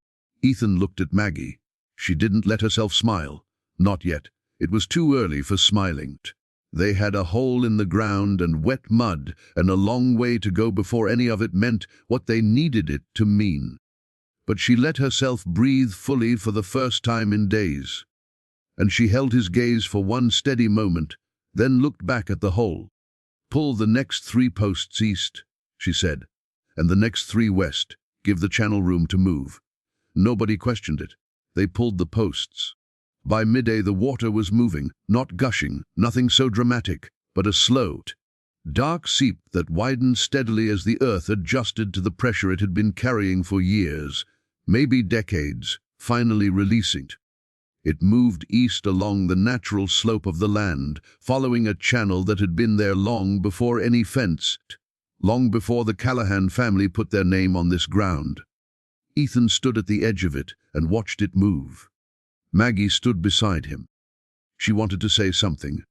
Ethan looked at Maggie. She didn't let herself smile. Not yet. It was too early for smiling. They had a hole in the ground and wet mud and a long way to go before any of it meant what they needed it to mean. But she let herself breathe fully for the first time in days. And she held his gaze for one steady moment, then looked back at the hole. "Pull the next 3 posts east," she said, "and the next 3 west. Give the channel room to move." Nobody questioned it. They pulled the posts. By midday the water was moving, not gushing, nothing so dramatic, but a slow, dark seep that widened steadily as the earth adjusted to the pressure it had been carrying for years, maybe decades, finally releasing. It moved east along the natural slope of the land, following a channel that had been there long before any fence, long before the Callahan family put their name on this ground. Ethan stood at the edge of it and watched it move. Maggie stood beside him. She wanted to say something.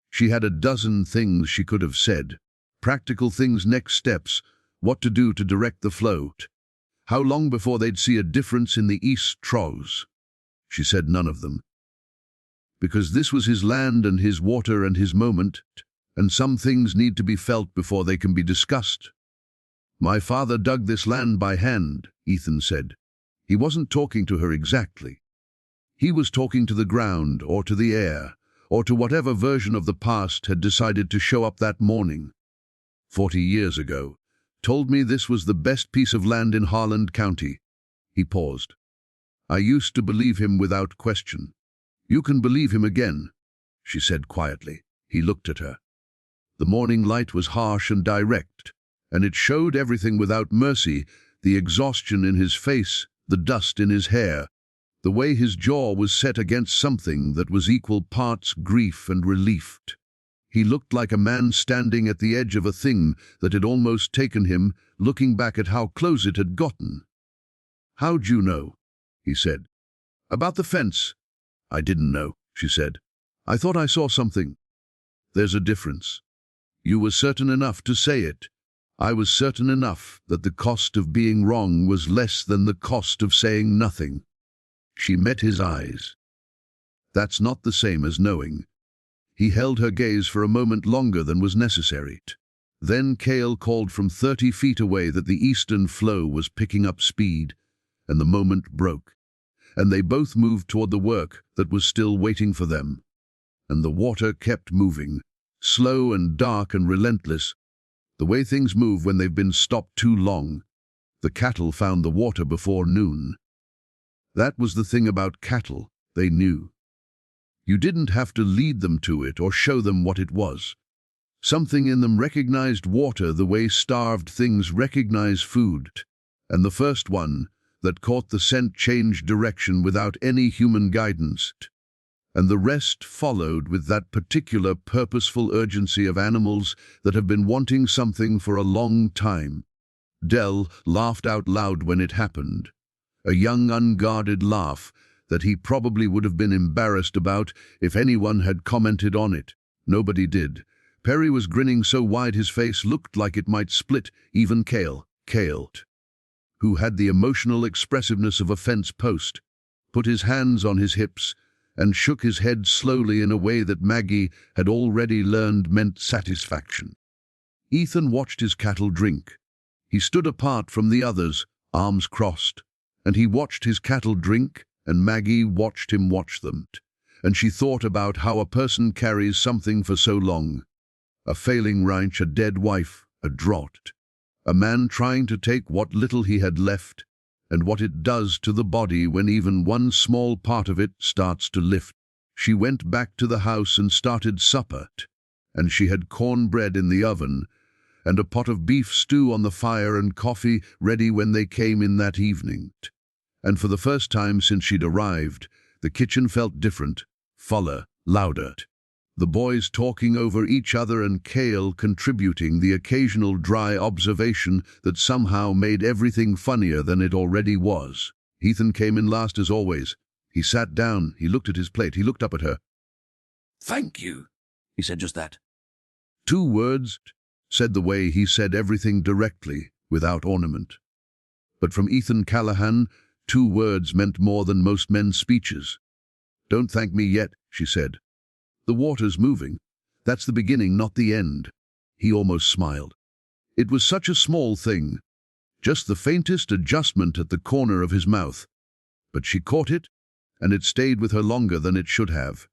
She had a dozen things she could have said. Practical things, next steps, what to do to direct the flow. How long before they'd see a difference in the east troughs? She said none of them. Because this was his land and his water and his moment, and some things need to be felt before they can be discussed. "My father dug this land by hand," Ethan said. He wasn't talking to her exactly. He was talking to the ground or to the air, or to whatever version of the past had decided to show up that morning. 40 years ago. Told me this was the best piece of land in Harland County. He paused. I used to believe him without question. "You can believe him again," she said quietly. He looked at her. The morning light was harsh and direct, and it showed everything without mercy, the exhaustion in his face, the dust in his hair, the way his jaw was set against something that was equal parts grief and relief. He looked like a man standing at the edge of a thing that had almost taken him, looking back at how close it had gotten. "How'd you know?" he said. "About the fence." "I didn't know," she said. "I thought I saw something." "There's a difference. You were certain enough to say it. I was certain enough that the cost of being wrong was less than the cost of saying nothing." She met his eyes. "That's not the same as knowing." He held her gaze for a moment longer than was necessary. Then Cale called from 30 feet away that the eastern flow was picking up speed, and the moment broke. And they both moved toward the work that was still waiting for them. And the water kept moving, slow and dark and relentless, the way things move when they've been stopped too long. The cattle found the water before noon. That was the thing about cattle, they knew. You didn't have to lead them to it or show them what it was. Something in them recognized water the way starved things recognize food. And the first one that caught the scent changed direction without any human guidance. And the rest followed with that particular purposeful urgency of animals that have been wanting something for a long time. Dell laughed out loud when it happened. A young, unguarded laugh that he probably would have been embarrassed about if anyone had commented on it. Nobody did. Perry was grinning so wide his face looked like it might split. Even Cale, who had the emotional expressiveness of a fence post, put his hands on his hips and shook his head slowly in a way that Maggie had already learned meant satisfaction. Ethan watched his cattle drink. He stood apart from the others, arms crossed, and he watched his cattle drink, and Maggie watched him watch them. And she thought about how a person carries something for so long. A failing ranch, a dead wife, a drought. A man trying to take what little he had left, and what it does to the body when even one small part of it starts to lift. She went back to the house and started supper, and she had cornbread in the oven, and a pot of beef stew on the fire and coffee ready when they came in that evening. And for the first time since she'd arrived, the kitchen felt different, fuller, louder. The boys talking over each other and Cale contributing the occasional dry observation that somehow made everything funnier than it already was. Ethan came in last as always. He sat down, he looked at his plate, he looked up at her. "Thank you," he said just that. 2 words, said the way he said everything directly, without ornament. But from Ethan Callahan, 2 words meant more than most men's speeches. "Don't thank me yet," she said. "The water's moving. That's the beginning, not the end." He almost smiled. It was such a small thing, just the faintest adjustment at the corner of his mouth. But she caught it, and it stayed with her longer than it should have.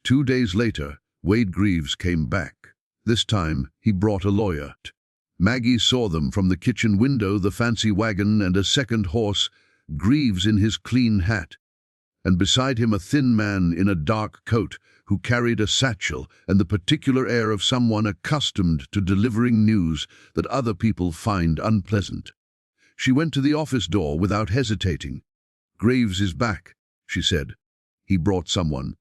2 days later, Wade Greaves came back. This time, he brought a lawyer. Maggie saw them from the kitchen window, the fancy wagon and a second horse, Greaves in his clean hat, and beside him a thin man in a dark coat who carried a satchel and the particular air of someone accustomed to delivering news that other people find unpleasant. She went to the office door without hesitating. "Greaves is back," she said. He brought someone.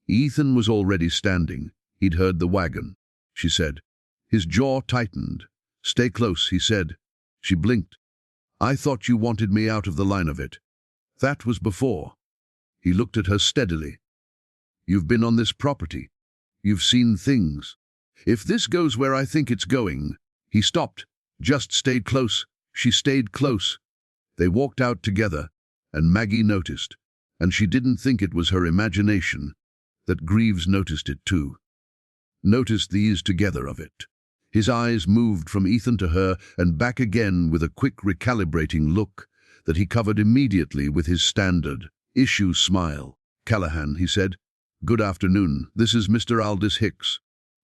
Ethan was already standing. He'd heard the wagon, she said. His jaw tightened. "Stay close," he said. She blinked. "I thought you wanted me out of the line of it." "That was before." He looked at her steadily. "You've been on this property. You've seen things. If this goes where I think it's going—" He stopped. "Just stayed close." She stayed close. They walked out together, and Maggie noticed, and she didn't think it was her imagination, that Greaves noticed it too. Noticed the ease together of it. His eyes moved from Ethan to her and back again with a quick recalibrating look that he covered immediately with his standard issue smile. "Callahan," he said. "Good afternoon. This is Mr. Aldous Hicks.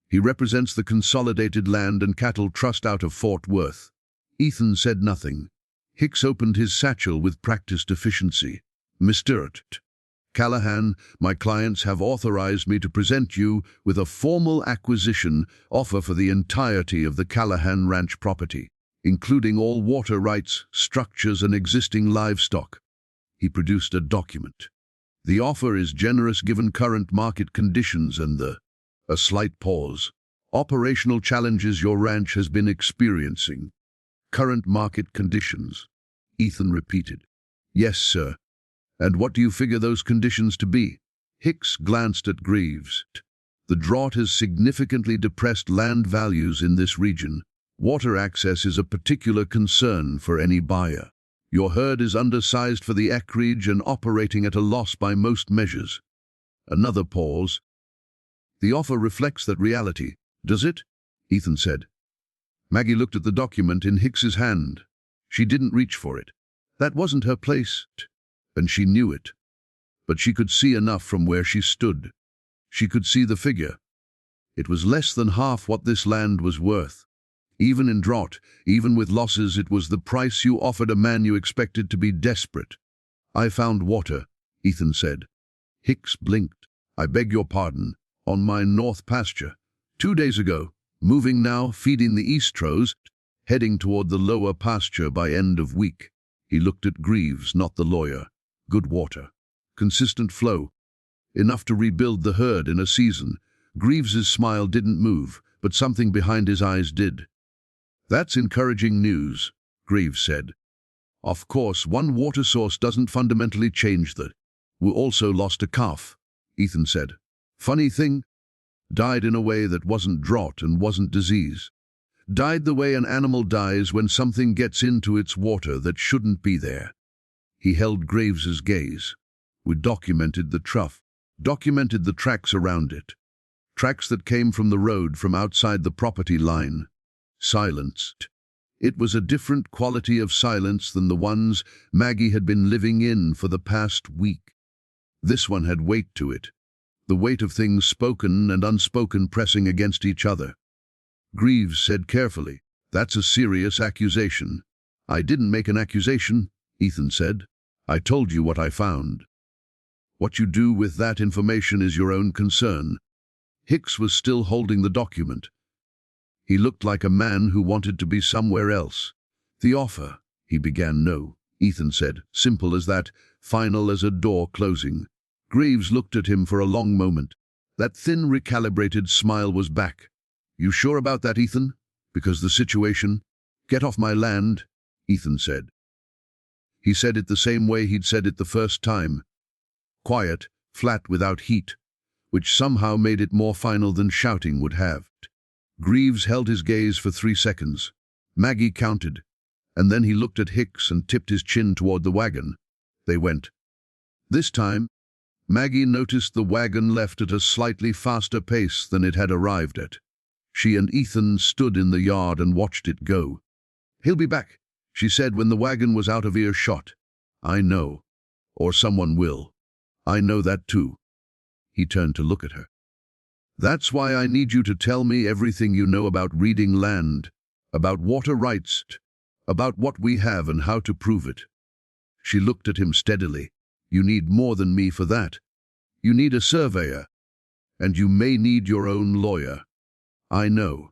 He represents the Consolidated Land and Cattle Trust out of Fort Worth." Ethan said nothing. Hicks opened his satchel with practiced efficiency. "Mr. Callahan, my clients have authorized me to present you with a formal acquisition offer for the entirety of the Callahan Ranch property, including all water rights, structures, and existing livestock." He produced a document. "The offer is generous given current market conditions and a slight pause. Operational challenges your ranch has been experiencing." "Current market conditions," Ethan repeated. "Yes, sir. And what do you figure those conditions to be?" Hicks glanced at Greaves. "The drought has significantly depressed land values in this region. Water access is a particular concern for any buyer. Your herd is undersized for the acreage and operating at a loss by most measures." Another pause. "The offer reflects that reality, does it?" Ethan said. Maggie looked at the document in Hicks's hand. She didn't reach for it. That wasn't her place, and she knew it. But she could see enough from where she stood. She could see the figure. It was less than half what this land was worth. Even in drought, even with losses, it was the price you offered a man you expected to be desperate. "I found water," Ethan said. Hicks blinked. "I beg your pardon. On my north pasture. 2 days ago, Moving now, feeding the eastros, heading toward the lower pasture by end of week. He looked at Greaves, not the lawyer. Good water. Consistent flow. Enough to rebuild the herd in a season. Greaves's smile didn't move, but something behind his eyes did. That's encouraging news, Greaves said. Of course, one water source doesn't fundamentally change that. We also lost a calf, Ethan said. Funny thing, died in a way that wasn't drought and wasn't disease. Died the way an animal dies when something gets into its water that shouldn't be there. He held Graves's gaze. We documented the trough, documented the tracks around it. Tracks that came from the road from outside the property line. Silenced. It was a different quality of silence than the ones Maggie had been living in for the past week. This one had weight to it, the weight of things spoken and unspoken pressing against each other. Greaves said carefully, "That's a serious accusation." "I didn't make an accusation," Ethan said. "I told you what I found. What you do with that information is your own concern." Hicks was still holding the document. He looked like a man who wanted to be somewhere else. "The offer," he began. "No," Ethan said, simple as that, final as a door closing. Greaves looked at him for a long moment. That thin, recalibrated smile was back. "You sure about that, Ethan? Because the situation—" "Get off my land," Ethan said. He said it the same way he'd said it the first time. Quiet, flat, without heat, which somehow made it more final than shouting would have. Greaves held his gaze for 3 seconds. Maggie counted, and then he looked at Hicks and tipped his chin toward the wagon. They went. This time, Maggie noticed the wagon left at a slightly faster pace than it had arrived at. She and Ethan stood in the yard and watched it go. "He'll be back," she said when the wagon was out of earshot. "I know. Or someone will. I know that too." He turned to look at her. "That's why I need you to tell me everything you know about reading land, about water rights, about what we have and how to prove it." She looked at him steadily. "You need more than me for that. You need a surveyor. And you may need your own lawyer." "I know."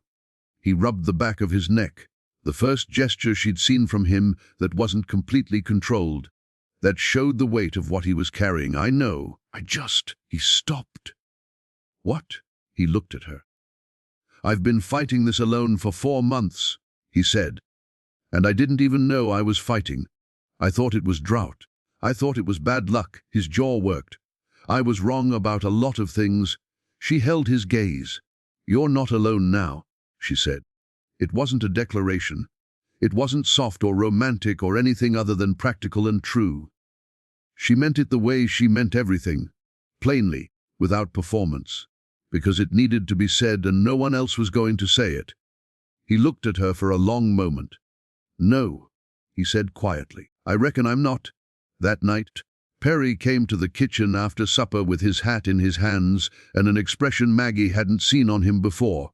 He rubbed the back of his neck, the first gesture she'd seen from him that wasn't completely controlled, that showed the weight of what he was carrying. "I know. He stopped. "What?" He looked at her. "I've been fighting this alone for 4 months, he said. "And I didn't even know I was fighting. I thought it was drought. I thought it was bad luck." His jaw worked. "I was wrong about a lot of things." She held his gaze. "You're not alone now," she said. It wasn't a declaration. It wasn't soft or romantic or anything other than practical and true. She meant it the way she meant everything, plainly, without performance, because it needed to be said and no one else was going to say it. He looked at her for a long moment. "No," he said quietly. "I reckon I'm not." That night, Perry came to the kitchen after supper with his hat in his hands and an expression Maggie hadn't seen on him before.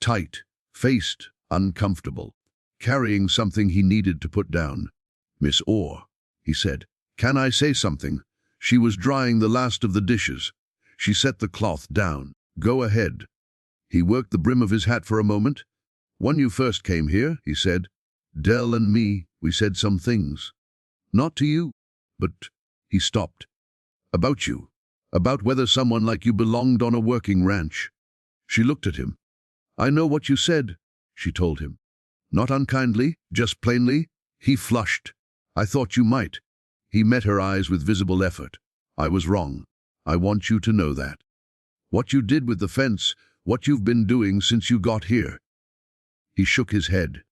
Tight-faced, uncomfortable, carrying something he needed to put down. "Miss Oor," he said, "can I say something?" She was drying the last of the dishes. She set the cloth down. "Go ahead." He worked the brim of his hat for a moment. "When you first came here," he said, "Dell and me, we said some things. Not to you, but—" He stopped. "About you. About whether someone like you belonged on a working ranch." She looked at him. "I know what you said," she told him. "Not unkindly, just plainly." He flushed. "I thought you might." He met her eyes with visible effort. "I was wrong. I want you to know that. What you did with the fence, what you've been doing since you got here." He shook his head.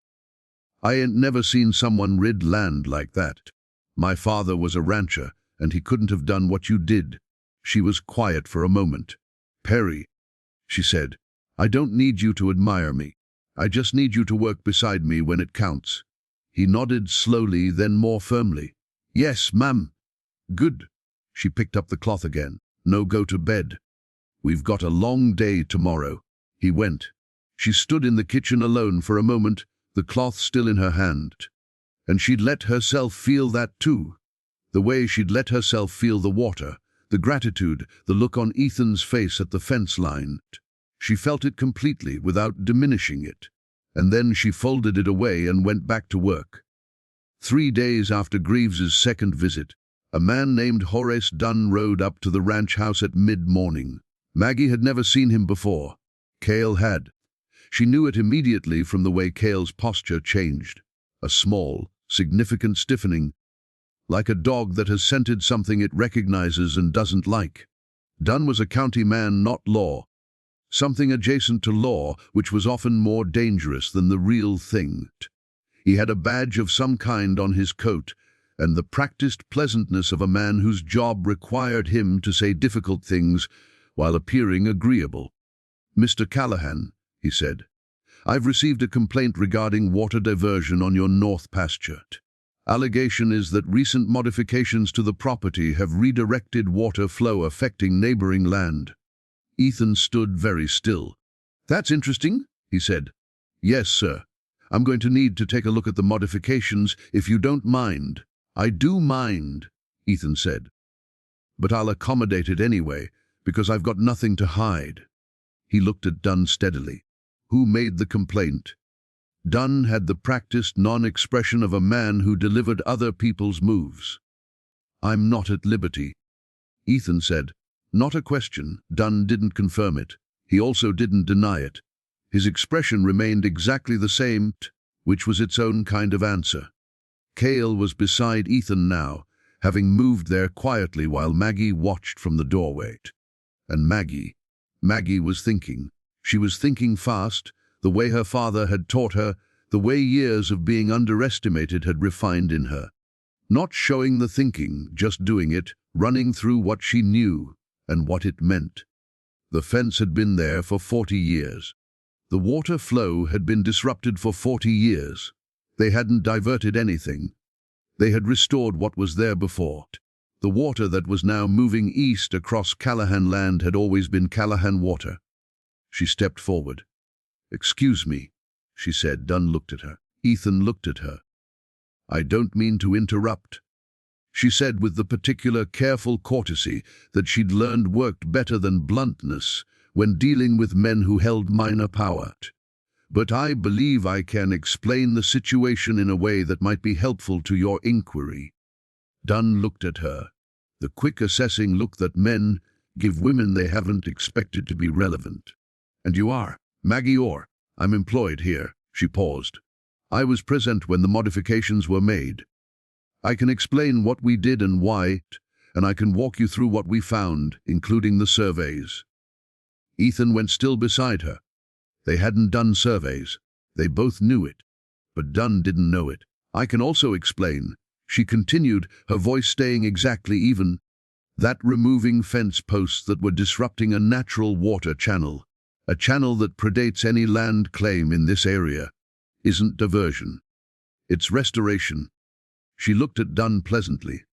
"I ain't never seen someone rid land like that. My father was a rancher, and he couldn't have done what you did." She was quiet for a moment. "Perry," she said, "I don't need you to admire me. I just need you to work beside me when it counts." He nodded slowly, then more firmly. "Yes, ma'am." "Good." She picked up the cloth again. "No, go to bed. We've got a long day tomorrow." He went. She stood in the kitchen alone for a moment, the cloth still in her hand. And she'd let herself feel that too. The way she'd let herself feel the water, the gratitude, the look on Ethan's face at the fence line. She felt it completely without diminishing it, and then she folded it away and went back to work. 3 days after Greaves's second visit, a man named Horace Dunn rode up to the ranch house at mid-morning. Maggie had never seen him before. Cale had. She knew it immediately from the way Cale's posture changed. A small, significant stiffening, like a dog that has scented something it recognizes and doesn't like. Dunn was a county man, not law. Something adjacent to law, which was often more dangerous than the real thing. He had a badge of some kind on his coat, and the practiced pleasantness of a man whose job required him to say difficult things while appearing agreeable. "Mr. Callahan," he said, "I've received a complaint regarding water diversion on your north pasture. Allegation is that recent modifications to the property have redirected water flow affecting neighboring land." Ethan stood very still. "That's interesting," he said. "Yes, sir. I'm going to need to take a look at the modifications if you don't mind." "I do mind," Ethan said. "But I'll accommodate it anyway, because I've got nothing to hide." He looked at Dunn steadily. "Who made the complaint?" Dunn had the practiced non-expression of a man who delivered other people's moves. "I'm not at liberty," Ethan said. Not a question. Dunn didn't confirm it. He also didn't deny it. His expression remained exactly the same, which was its own kind of answer. Cale was beside Ethan now, having moved there quietly while Maggie watched from the doorway. And Maggie was thinking. She was thinking fast, the way her father had taught her, the way years of being underestimated had refined in her. Not showing the thinking, just doing it, running through what she knew and what it meant. The fence had been there for 40 years. The water flow had been disrupted for 40 years. They hadn't diverted anything. They had restored what was there before. The water that was now moving east across Callahan land had always been Callahan water. She stepped forward. "Excuse me," she said. Dunn looked at her. Ethan looked at her. "I don't mean to interrupt," she said with the particular careful courtesy that she'd learned worked better than bluntness when dealing with men who held minor power. "But I believe I can explain the situation in a way that might be helpful to your inquiry." Dunn looked at her, the quick assessing look that men give women they haven't expected to be relevant. "And you are?" "Maggie Oor. I'm employed here." She paused. "I was present when the modifications were made. I can explain what we did and why, and I can walk you through what we found, including the surveys." Ethan went still beside her. They hadn't done surveys. They both knew it. But Dunn didn't know it. "I can also explain," she continued, her voice staying exactly even, "that removing fence posts that were disrupting a natural water channel, a channel that predates any land claim in this area, isn't diversion. It's restoration." She looked at Dunn pleasantly.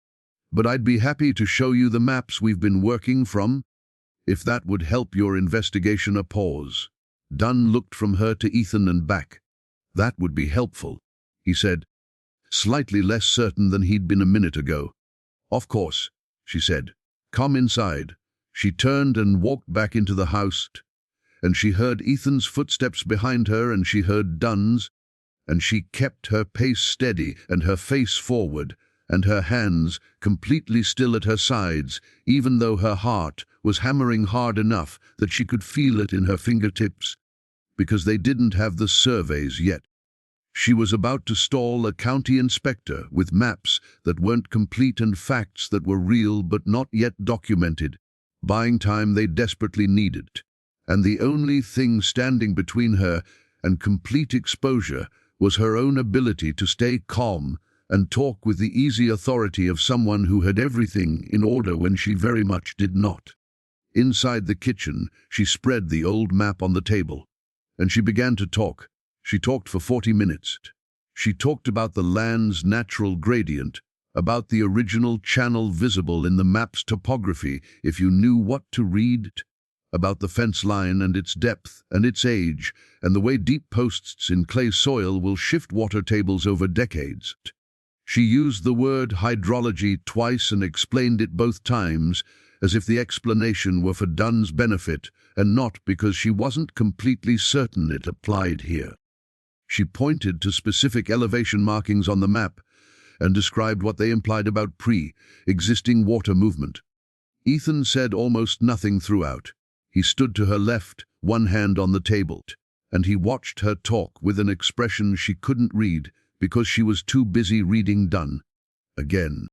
"But I'd be happy to show you the maps we've been working from, if that would help your investigation." A pause. Dunn looked from her to Ethan and back. "That would be helpful," he said, slightly less certain than he'd been a minute ago. "Of course," she said. "Come inside." She turned and walked back into the house, and she heard Ethan's footsteps behind her, and she heard Dunn's, and she kept her pace steady and her face forward, and her hands completely still at her sides, even though her heart was hammering hard enough that she could feel it in her fingertips, because they didn't have the surveys yet. She was about to stall a county inspector with maps that weren't complete and facts that were real but not yet documented, buying time they desperately needed. And the only thing standing between her and complete exposure was her own ability to stay calm and talk with the easy authority of someone who had everything in order when she very much did not. Inside the kitchen, she spread the old map on the table, and she began to talk. She talked for 40 minutes. She talked about the land's natural gradient, about the original channel visible in the map's topography if you knew what to read, about the fence line and its depth and its age, and the way deep posts in clay soil will shift water tables over decades. She used the word hydrology twice and explained it both times, as if the explanation were for Dunn's benefit and not because she wasn't completely certain it applied here. She pointed to specific elevation markings on the map and described what they implied about pre-existing water movement. Ethan said almost nothing throughout. He stood to her left, one hand on the table, and he watched her talk with an expression she couldn't read because she was too busy reading done. Again.